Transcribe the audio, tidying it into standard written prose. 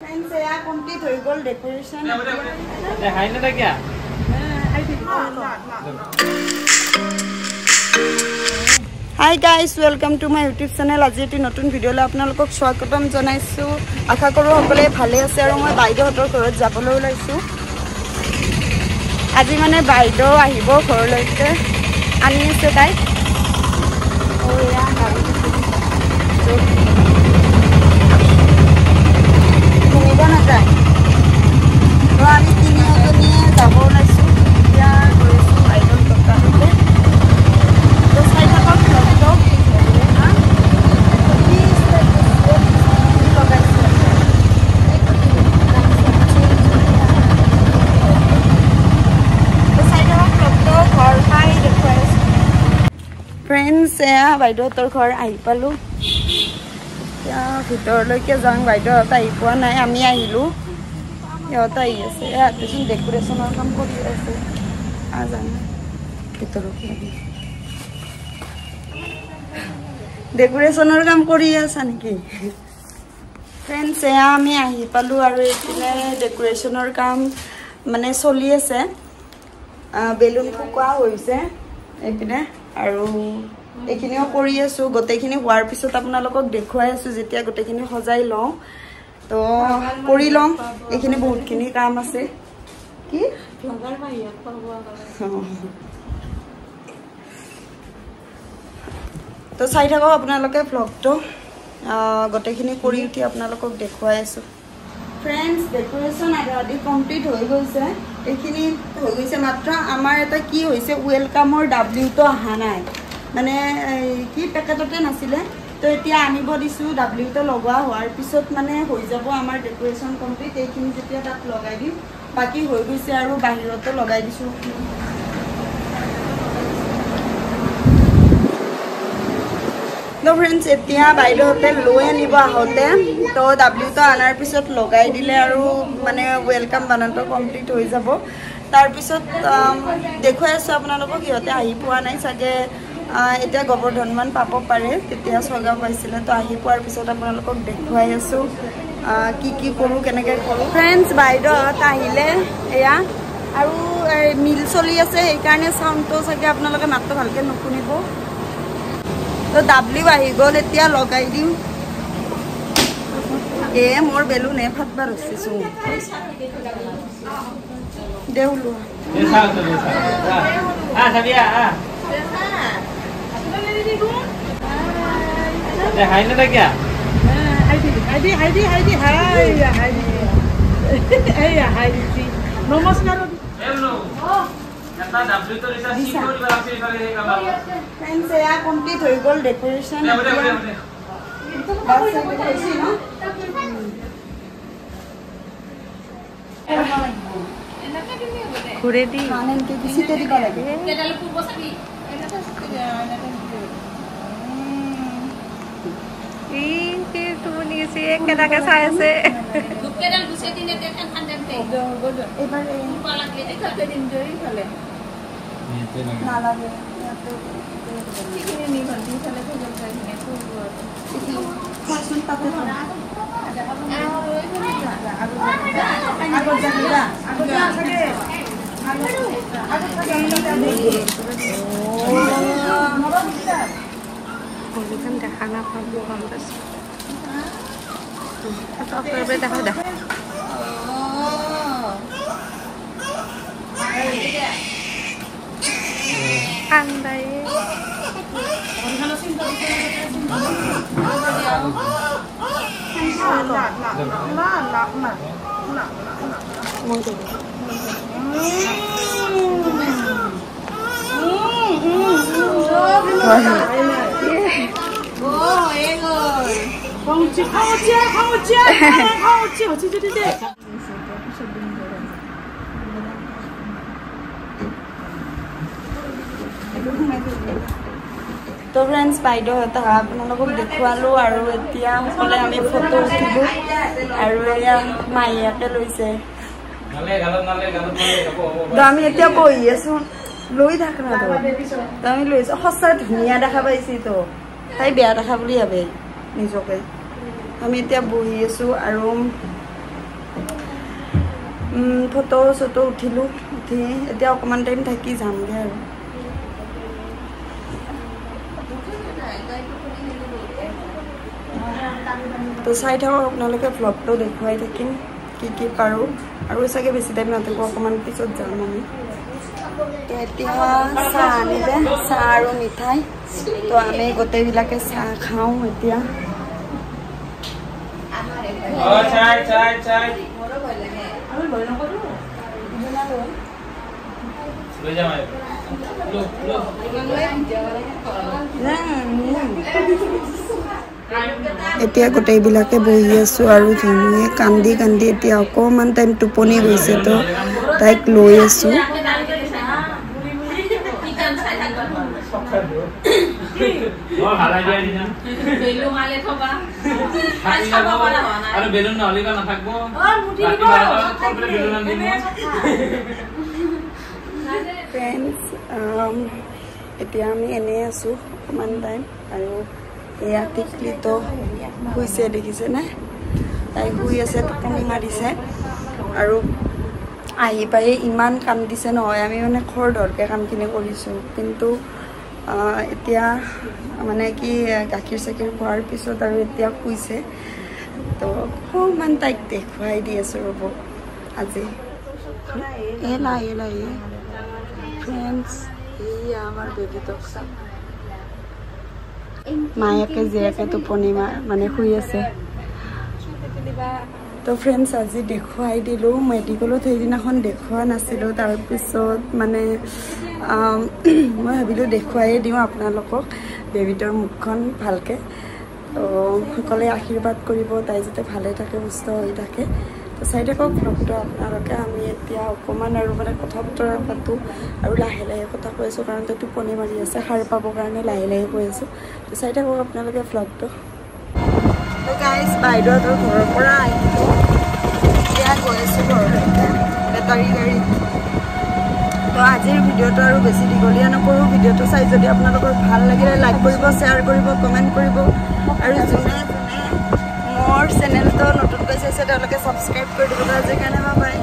Friends, yeah, complete হৈ গল decoration. দেখাই না তা কিয়া? Hi guys, welcome to my YouTube channel. আজি এটি নতুন ভিডিও লৈ আপোনালোকক স্বাগতম জনাইছো। আশা কৰো সকলোৱে ভালে আছে আৰু মই বাইদেউহঁতৰ ঘৰত যাবলৈ ওলাইছো। আজি মানে বাইদেউ আহিব ঘৰলৈকে আনি আছে তাই। ওয়া গাড়ী শুনিব নাযায়। তো আমি তিনিজনীয়ে যাব ওলাইছো। এতিয়া গৈছো বাইদেউৰ দোকানতে। তো চাই থাকক লগটো। Friends, yeah, বাইদেউহঁতৰ ঘৰ আহি পালো। এতিয়া ভিতৰলৈকে যাওঁ, বাইদেউহঁত আহি পোৱা নাই, আমি আহিলো। ইহঁত আহি আছে, ইয়াতেচোন ডেকোৰেশ্যনৰ কাম কৰি আছে। জানো ভিতৰত ডেকোৰেশ্যনৰ কাম কৰি আছা নেকি? ফ্ৰেণ্ডছ, এয়া আমি আহি পালো আৰু এইপিনে ডেকোৰেশ্যনৰ কাম মানে চলি আছে। বেলুন ফুকুৱা হৈছে এইপিনে আৰু এইখিনিও কৰি আছো। গোটেইখিনি হোৱাৰ পিছত আপোনালোকক দেখুৱাই আছো যেতিয়া গোটেইখিনি সজাই লওঁ। তো কৰি লওঁ, এইখিনি বহুতখিনি কাম আছে। কি তো চাই থাকক আপোনালোকে ভ্লগটো। গোটেইখিনি কৰি উঠি আপোনালোকক দেখুৱাই আছো। ফ্ৰেণ্ডছ, ডেকোৰেশ্যন আধা কমপ্লিট হৈ গৈছে। এইখিনি হৈ গৈছে মাত্ৰ। আমাৰ এটা কি হৈছে, ৱেলকামৰ ডাব্লিউটো অহা নাই, মানে কি পেকেটতে নাছিলে। তো এতিয়া আনিব দিছোঁ। ডাব্লিউটো লগোৱা হোৱাৰ পিছত মানে হৈ যাব আমাৰ ডেকোৰেশ্যন কমপ্লিট। এইখিনি যেতিয়া তাত লগাই দিম, বাকী হৈ গৈছে আৰু বাহিৰতো লগাই দিছোঁ। তো ফ্ৰেণ্ডছ, এতিয়া বাইদেউহঁতে লৈ আনিব আহোঁতে, তো ডাব্লিউটো অনাৰ পিছত লগাই দিলে আৰু মানে ৱেলকাম বানানটো কমপ্লিট হৈ যাব। তাৰপিছত দেখুৱাই আছোঁ আপোনালোকক। সিহঁতে আহি পোৱা নাই চাগে, এতিয়া গোবৰ্ধনমান পাব পাৰে, তেতিয়া চগা পাইছিলে। তো আহি পোৱাৰ পিছত আপোনালোকক দেখুৱাই আছোঁ কি কি কৰোঁ, কেনেকৈ কৰোঁ। ফ্ৰেণ্ডছ, বাইদেউহঁত আহিলে এয়া, আৰু মিল চলি আছে, সেইকাৰণে চাউণ্ডটো চাগে আপোনালোকে মাতটো ভালকৈ নুশুনিব। তো ডাব্লিউ আহি গ'ল, এতিয়া লগাই দিম। মোৰ বেলুনে ফাটবা ৰচিছো দেউলো। দেখাই না তা কিয়া? নমস্কাৰ। Friends, yeah, complete হৈ গল decoration. ঘুরে দি মানেনকে কিছিতে দিব লাগে। তুমি নিছে কেনেকে চাই আছে। দুকেডাল গুছে দিনে দেখেন খান্দেন তে এবাৰ পালাকে দেখাতে দিন জই ফেলে না লাগে ঠিকই নি ঘন্টি ফেলে তো যাই নে তো কোন তাতে আগত যা ওখান দেখা না পাবো কম বাস তো করে দেখা দেখা andai তো ফ্ৰেণ্ডছ, বাইদেউহঁতক আপোনালোকক দেখুৱালোঁ আৰু এতিয়া সকলোৱে আমি ফটো উঠিলোঁ। আৰু এয়া মাহীয়াকে লৈছে। তো আমি এতিয়া বহি আছোঁ, লৈ থাক না তো আমি লৈছোঁ। সঁচা ধুনীয়া দেখা পাইছি। তো তাই বেয়া দেখা বুলি ভাবে নিজকে। আমি এতিয়া বহি আছোঁ আৰু ফটো চটো উঠিলোঁ উঠি এতিয়া অকণমান টাইম থাকি যামগৈ আৰু তো চাই থাকক আপোনালোকে ভ্লগটো দেখুৱাই থাকিম কি পাৰোঁ আৰু চাগে বেছি টাইম নাথাকোঁ অকণমান পিছত যাম আমি এতিয়া চাহ আনিলে চাহ আৰু মিঠাই তো আমি গোটেইবিলাকে চাহ খাওঁ এতিয়া এতিয়া গোটেইবিলাকে বহি আছোঁ আৰু ধনুৱে কান্দি কান্দি এতিয়া অকণমান টাইম টোপনি গৈছে তো তাইক লৈ আছোঁ ফ্ৰেণ্ডছ এতিয়া আমি এনেই আছোঁ অকণমান টাইম আৰু এয়া টিকলিটো শুইছে দেখিছেনে তাই শুই আছে টোপনি মাৰিছে আৰু আহি পাই ইমান কান্দিছে নহয় আমি মানে খৰ ধৰকৈ কামখিনি কৰিছোঁ কিন্তু এতিয়া মানে কি গাখীৰ চাখীৰ খোৱাৰ পিছত আৰু এতিয়া শুইছে তো অকণমান তাইক দেখুৱাই দি আছোঁ ৰ'ব আজি এলা ফ্ৰেণ্ডছ এয়া আমাৰ বেবীটোক চাম মায়েকে জীয়েকে টোপনি মানে শুই আছে তো ফ্ৰেণ্ডছ আজি দেখুৱাই দিলোঁ মেডিকেলত সেইদিনাখন দেখুওৱা নাছিলোঁ তাৰপিছত মানে মই ভাবিলোঁ দেখুৱাই দিওঁ আপোনালোকক বেবীটোৰ মুখখন ভালকৈ তো সকলোৱে আশীৰ্বাদ কৰিব তাই যাতে ভালে থাকে সুস্থ হৈ থাকে তো চাই থাকক ভ্লগটো আপোনালোকে আমি এতিয়া অকণমান আৰু মানে কথা বতৰা পাতোঁ আৰু লাহে লাহে কথা কৈ আছোঁ কাৰণ তাই টোপনি মাৰি আছে সাৰ পাবৰ কাৰণে লাহে লাহে কৈ আছোঁ তো চাই থাকক আপোনালোকে ভ্লগটো তো গাইজ বাইদেউহঁতৰ ঘৰৰ পৰা আহিলোঁ এতিয়া গৈ আছোঁ ঘৰলৈকে বেটাৰী গাড়ী তো আজিৰ ভিডিঅ'টো আৰু বেছি দীঘলীয়া নকৰোঁ ভিডিঅ'টো চাই যদি আপোনালোকৰ ভাল লাগিলে লাইক কৰিব শ্বেয়াৰ কৰিব কমেণ্ট কৰিব আৰু যোনে মোৰ চেনেলটো নতুনকৈ চাইছে তেওঁলোকে ছাবস্ক্ৰাইব কৰি দিব আজিৰ কাৰণে বাই